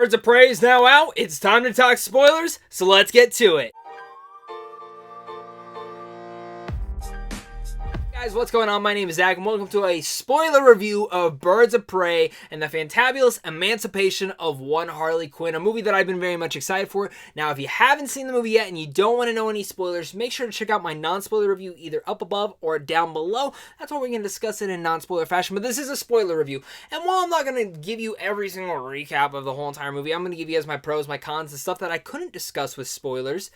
Birds of Prey is now out. It's time to talk spoilers, so let's get to it. Guys, what's going on? My name is Zach, and welcome to a spoiler review of Birds of Prey and the fantabulous emancipation of one Harley Quinn, a movie that I've been very much excited for. Now, if you haven't seen the movie yet and you don't want to know any spoilers, make sure to check out my non-spoiler review either up above or down below. That's where we're going to discuss it in non-spoiler fashion, but this is a spoiler review. And while I'm not going to give you every single recap of the whole entire movie, I'm going to give you guys my pros, my cons, the stuff that I couldn't discuss with spoilers.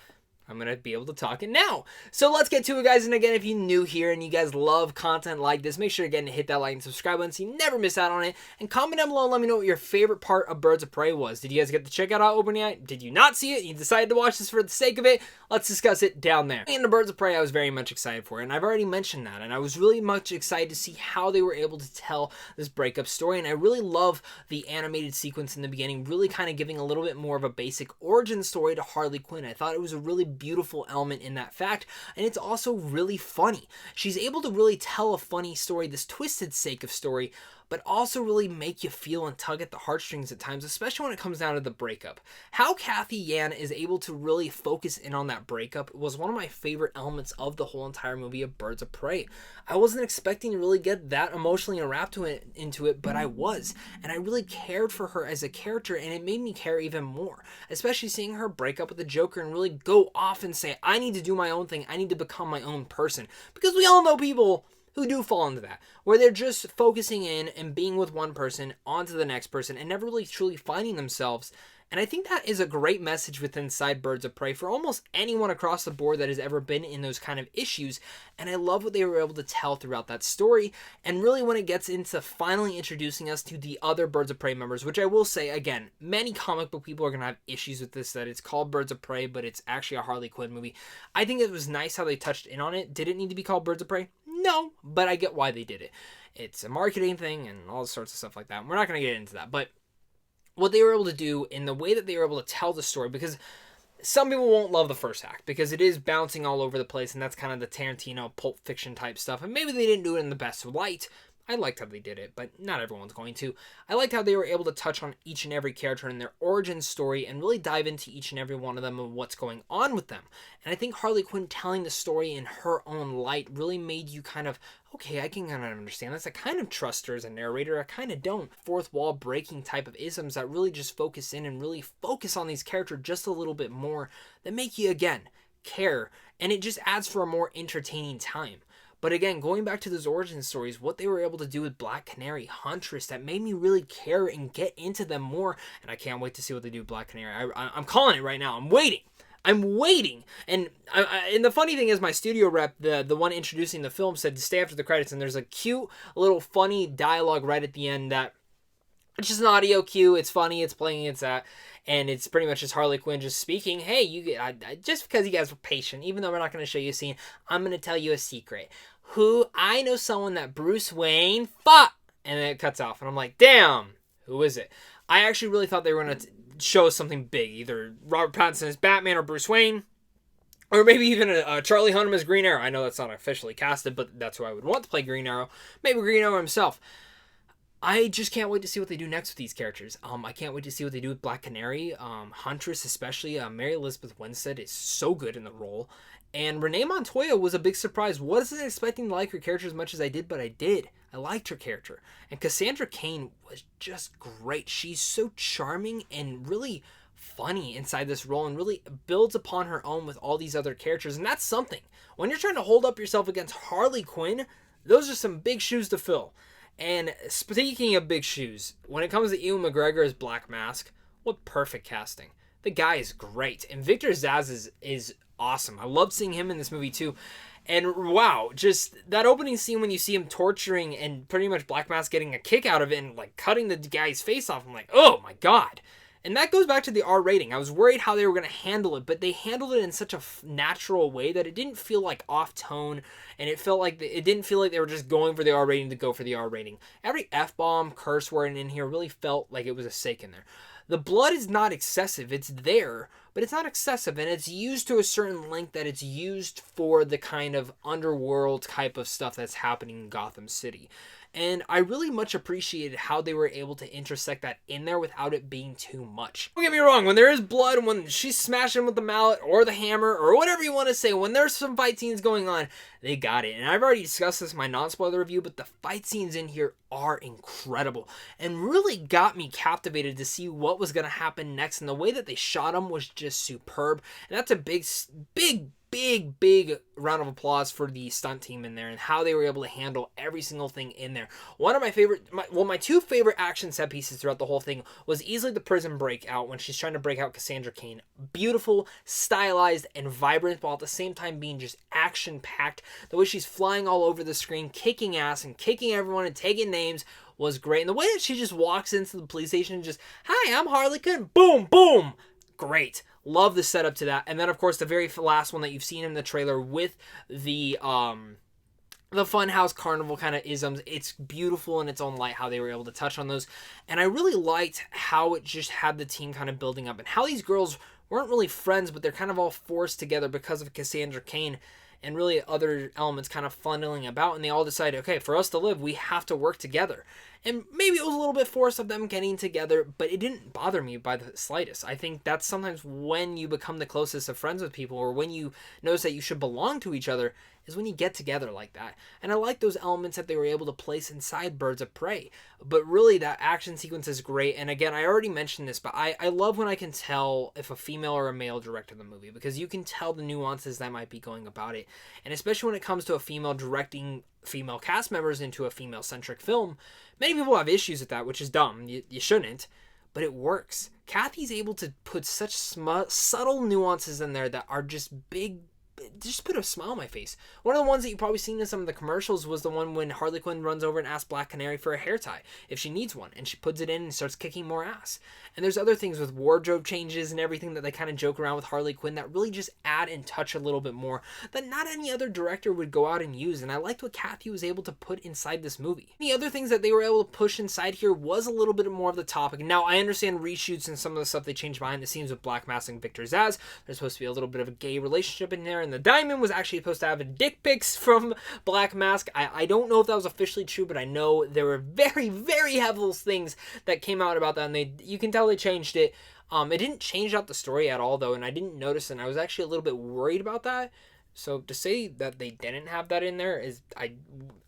I'm going to be able to talk it now. So let's get to it, guys. And again, if you're new here and you guys love content like this, make sure again to hit that like and subscribe button so you never miss out on it. And comment down below and let me know what your favorite part of Birds of Prey was. Did you guys get to check out opening night? Did you not see it? You decided to watch this for the sake of it? Let's discuss it down there. In the Birds of Prey, I was very much excited for it. And I've already mentioned that. And I was really much excited to see how they were able to tell this breakup story. And I really love the animated sequence in the beginning, really kind of giving a little bit more of a basic origin story to Harley Quinn. I thought it was a really beautiful element in that fact, and it's also really funny. She's able to really tell a funny story, this twisted sake of story, but also really make you feel and tug at the heartstrings at times, especially when it comes down to the breakup. How Kathy Yan is able to really focus in on that breakup was one of my favorite elements of the whole entire movie of Birds of Prey. I wasn't expecting to really get that emotionally wrapped into it, but I was. And I really cared for her as a character, and it made me care even more. Especially seeing her break up with the Joker and really go off and say, I need to do my own thing. I need to become my own person. Because we all know people who do fall into that, where they're just focusing in and being with one person onto the next person and never really truly finding themselves. And I think that is a great message within inside Birds of Prey for almost anyone across the board that has ever been in those kind of issues. And I love what they were able to tell throughout that story. And really when it gets into finally introducing us to the other Birds of Prey members, which I will say, again, many comic book people are going to have issues with this, that it's called Birds of Prey, but it's actually a Harley Quinn movie. I think it was nice how they touched in on it. Did it need to be called Birds of Prey? No, but I get why they did it. It's a marketing thing and all sorts of stuff like that. We're not going to get into that, but what they were able to do in the way that they were able to tell the story, because some people won't love the first act because it is bouncing all over the place, and that's kind of the Tarantino Pulp Fiction type stuff, and maybe they didn't do it in the best light. I liked how they did it, but not everyone's going to. I liked how they were able to touch on each and every character and their origin story and really dive into each and every one of them and what's going on with them. And I think Harley Quinn telling the story in her own light really made you kind of, okay, I can kind of understand this. I kind of trust her as a narrator. I kind of don't. Fourth wall breaking type of isms that really just focus in and really focus on these characters just a little bit more that make you, again, care. And it just adds for a more entertaining time. But again, going back to those origin stories, what they were able to do with Black Canary, Huntress, that made me really care and get into them more. And I can't wait to see what they do with Black Canary. I'm calling it right now. I'm waiting. And and the funny thing is, my studio rep, the one introducing the film, said to stay after the credits. And there's a cute little funny dialogue right at the end that it's just an audio cue. It's funny. It's playing. It's that. And it's pretty much just Harley Quinn just speaking. Hey, just because you guys were patient, even though we're not going to show you a scene, I'm going to tell you a secret. I know someone that Bruce Wayne fought. And then it cuts off. And I'm like, damn, who is it? I actually really thought they were going to show us something big. Either Robert Pattinson as Batman or Bruce Wayne. Or maybe even a Charlie Hunnam as Green Arrow. I know that's not officially casted, but that's who I would want to play Green Arrow. Maybe Green Arrow himself. I just can't wait to see what they do next with these characters. I can't wait to see what they do with Black Canary. Huntress especially. Mary Elizabeth Winstead is so good in the role. And Renee Montoya was a big surprise. Wasn't expecting to like her character as much as I did, but I did. I liked her character. And Cassandra Cain was just great. She's so charming and really funny inside this role and really builds upon her own with all these other characters. And that's something. When you're trying to hold up yourself against Harley Quinn, those are some big shoes to fill. And speaking of big shoes, when it comes to Ewan McGregor as Black Mask, what perfect casting. The guy is great. And Victor Zsasz is awesome. I loved seeing him in this movie too. And wow, just that opening scene when you see him torturing and pretty much Black Mask getting a kick out of it and like cutting the guy's face off. I'm like, oh my God. And that goes back to the R rating. I was worried how they were going to handle it, but they handled it in such a natural way that it didn't feel like off tone, and it didn't feel like they were just going for the R rating to go for the R rating. Every F-bomb, curse word in here really felt like it was a stake in there. The blood is not excessive. It's there, but it's not excessive, and it's used to a certain length that it's used for the kind of underworld type of stuff that's happening in Gotham City. and I really much appreciated how they were able to intersect that in there without it being too much. Don't get me wrong, when there is blood, when she's smashing with the mallet or the hammer or whatever you want to say, when there's some fight scenes going on, they got it. And I've already discussed this in my non-spoiler review, but the fight scenes in here are incredible and really got me captivated to see what was going to happen next, and the way that they shot them was just superb. And that's a big round of applause for the stunt team in there and how they were able to handle every single thing in there. One of my two favorite action set pieces throughout the whole thing was easily the prison breakout when she's trying to break out Cassandra Cain. Beautiful, stylized, and vibrant, while at the same time being just action-packed. The way she's flying all over the screen, kicking ass and kicking everyone and taking names was great. And the way that she just walks into the police station and just, "Hi, I'm Harley Quinn," boom, boom, great. Love the setup to that. And then, of course, the very last one that you've seen in the trailer with the Funhouse Carnival kind of isms. It's beautiful in its own light how they were able to touch on those. And I really liked how it just had the team kind of building up and how these girls weren't really friends, but they're kind of all forced together because of Cassandra Cain and really other elements kind of funneling about. And they all decided, okay, for us to live, we have to work together. And maybe it was a little bit forced of them getting together, but it didn't bother me by the slightest. I think that's sometimes when you become the closest of friends with people, or when you notice that you should belong to each other, is when you get together like that. And I like those elements that they were able to place inside Birds of Prey. But really, that action sequence is great. And again, I already mentioned this, but I love when I can tell if a female or a male directed the movie, because you can tell the nuances that might be going about it. And especially when it comes to a female directing female cast members into a female-centric film, many people have issues with that, which is dumb. You shouldn't. But it works. Kathy's able to put such subtle nuances in there that are just big, just put a smile on my face. One of the ones that you've probably seen in some of the commercials was the one when Harley Quinn runs over and asks Black Canary for a hair tie if she needs one, and she puts it in and starts kicking more ass. And there's other things with wardrobe changes and everything that they kind of joke around with Harley Quinn that really just add and touch a little bit more that not any other director would go out and use. And I liked what Kathy was able to put inside this movie. The other things that they were able to push inside here was a little bit more of the topic. Now, I understand reshoots and some of the stuff they changed behind the scenes with Black Mask and Victor Zsasz. There's supposed to be a little bit of a gay relationship in there, and the Diamond was actually supposed to have a dick pics from Black Mask. I don't know if that was officially true, but I know there were very, very heavy things that came out about that, and you can tell they changed it. It didn't change out the story at all, though, and I didn't notice, and I was actually a little bit worried about that. So to say that they didn't have that in there is, I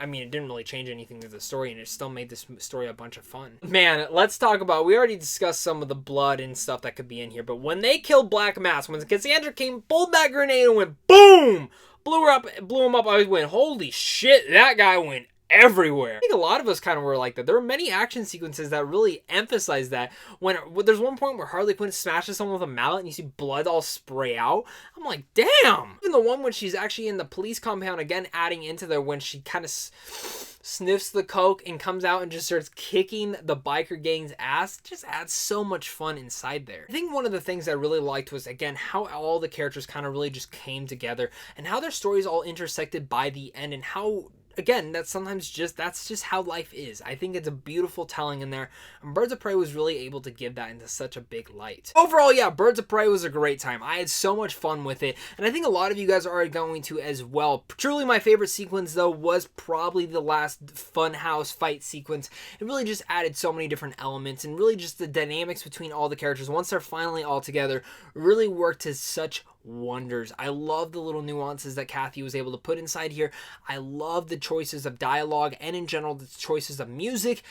mean, it didn't really change anything to the story, and it still made this story a bunch of fun. Man, let's talk about, we already discussed some of the blood and stuff that could be in here, but when they killed Black Mask, when Cassandra Cain pulled that grenade and went boom, blew him up, I went, holy shit, that guy went everywhere. I think a lot of us kind of were like that. There were many action sequences that really emphasize that. When there's one point where Harley Quinn smashes someone with a mallet and you see blood all spray out, I'm like, damn. Even the one when she's actually in the police compound, again adding into there, when she kind of sniffs the coke and comes out and just starts kicking the biker gang's ass, just adds so much fun inside there. I think one of the things I really liked was, again, how all the characters kind of really just came together and how their stories all intersected by the end, and how, again, that's just how life is. I think it's a beautiful telling in there, and Birds of Prey was really able to give that into such a big light. Overall, yeah, Birds of Prey was a great time. I had so much fun with it, and I think a lot of you guys are going to as well. Truly, my favorite sequence, though, was probably the last Funhouse fight sequence. It really just added so many different elements, and really just the dynamics between all the characters, once they're finally all together, really worked to such wonders. I love the little nuances that Kathy was able to put inside here. I love the choices of dialogue, and in general the choices of music.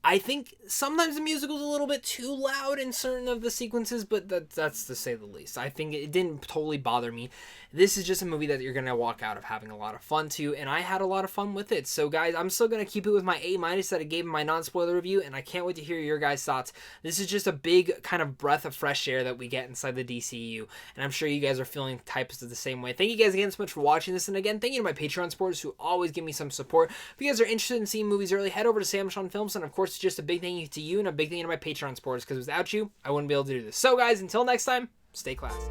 I think sometimes the music was a little bit too loud in certain of the sequences, but that's to say the least. I think it didn't totally bother me. This is just a movie that you're going to walk out of having a lot of fun to, and I had a lot of fun with it. So guys, I'm still going to keep it with my A- that I gave in my non-spoiler review, and I can't wait to hear your guys' thoughts. This is just a big kind of breath of fresh air that we get inside the DCEU, and I'm sure you guys are feeling types of the same way. Thank you guys again so much for watching this, and again, thank you to my Patreon supporters who always give me some support. If you guys are interested in seeing movies early, head over to Sam Sean Films, and of course, just a big thank you to you and a big thank you to my Patreon supporters, because without you, I wouldn't be able to do this. So guys, until next time, stay classy.